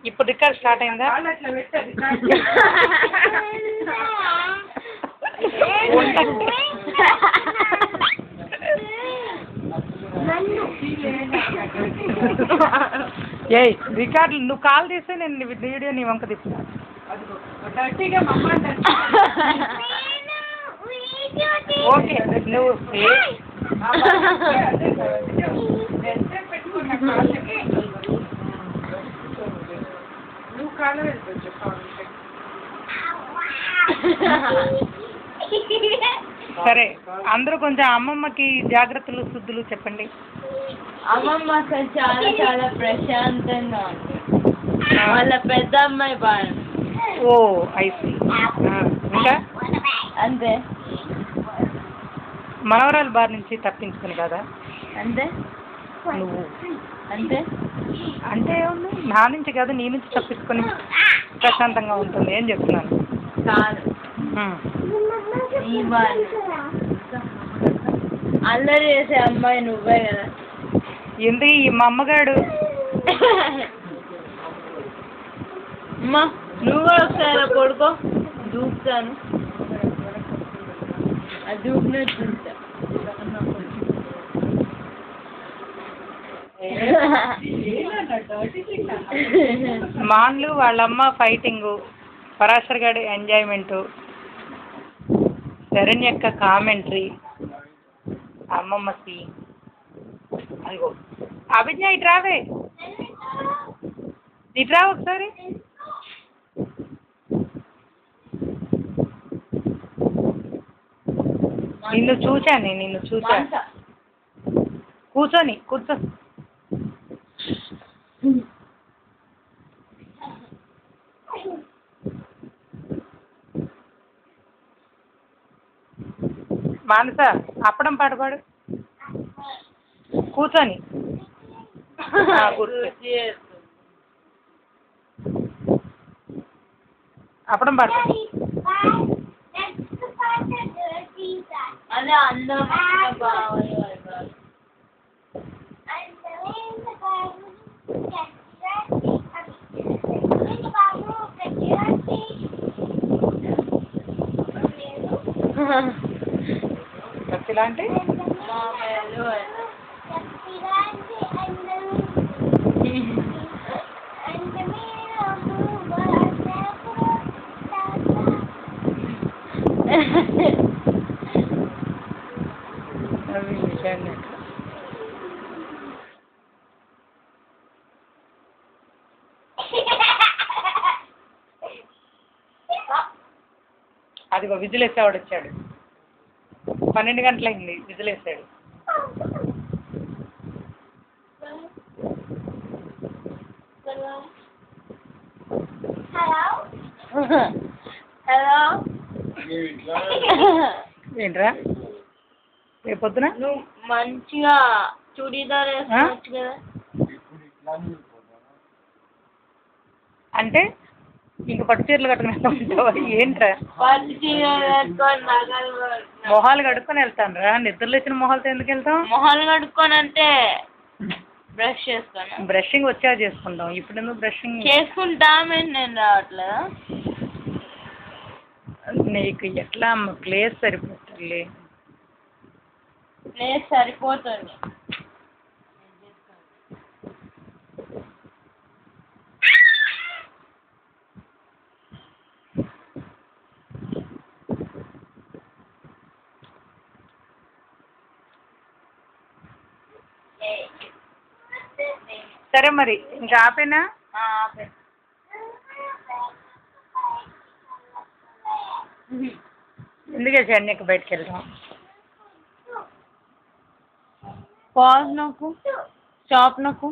ఇప్పుడు record start అయిందా? ఏయ్ రికార్డు నువ్వు కాల్ తీస్తే నేను వీడియో నీ వంక తీస్తా. ఓకే నువ్వు సరే అందరూ కొంచెం అమ్మమ్మకి జాగ్రత్తలు శుద్ధులు చెప్పండి. అమ్మమ్మ అసలు చాలా చాలా ప్రశాంతంగా ఉంది. వాళ్ళ పెద్ద అమ్మాయి బాగా. ఓ ఐసి ఇంకా అంతే. మనవరాలు బారి నుంచి తప్పించుకుని కదా అంతే నువ్వు అంతే అంటే నా నుంచి కాదు నీ నుంచి తప్పించుకొని ప్రశాంతంగా ఉంటుంది అని చెప్తున్నాను. కాదు అల్లరి చేసే అమ్మాయి నువ్వే కదా. ఎందుకు ఈ మా అమ్మగాడు అమ్మా నువ్వు కూడా ఒకసారి కొడుకో దూకుతాను. అది దూకునే చూస్తా. మాన్లు వాళ్ళమ్మ ఫైటింగు, పరాశర్ గారి ఎంజాయ్మెంటు, శరణ్యక్క కామెంటరీ, అమ్మమ్మ సీన్. అదిగో అభిజ్ఞ ఇట్రావే, ఇట్రా ఒకసారి. నిన్ను చూసా కూర్చో. మానస అప్పడం పాట పాడు కూర్చొని. అప్పడం పాడు. అదే అందరూ బాగా కత్తిలాంటి అదిగో విజిలేసేవాడు వచ్చాడు. 12 గంటలైంది విజిలేసాడు. హలో ఏంట్రా రేపు పొద్దున నువ్వు మంచిగా చూడీదార్ వేసుకోవచ్చు కదా. అంటే ఇంక పట్టు చీరలు కట్టుకుని ఏంట్రా? పట్టు చీరలు కట్టుకొని మొహాలు కడుక్కొని వెళ్తాను రా. నిద్రలు వచ్చిన మొహాలతో ఎందుకు వెళ్తాం? మొహాలు కడుక్కొని అంటే బ్రష్ చేసుకోను. బ్రషింగ్ వచ్చా చేసుకుంటాం. ఇప్పుడు ఎందుకు బ్రషింగ్ చేసుకుంటామని నేను రావట్లేదా? నీకు ఎట్లా అమ్మ ప్లేస్ సరిపోతుంది. ప్లేస్ సరిపోతుంది. సరే మరి ఇంకా ఆపేనా? ఆపే. ఎందుకే చెన్నైకి బయటకు వెళ్తాం? పాజ్ నాకు స్టాప్ నాకు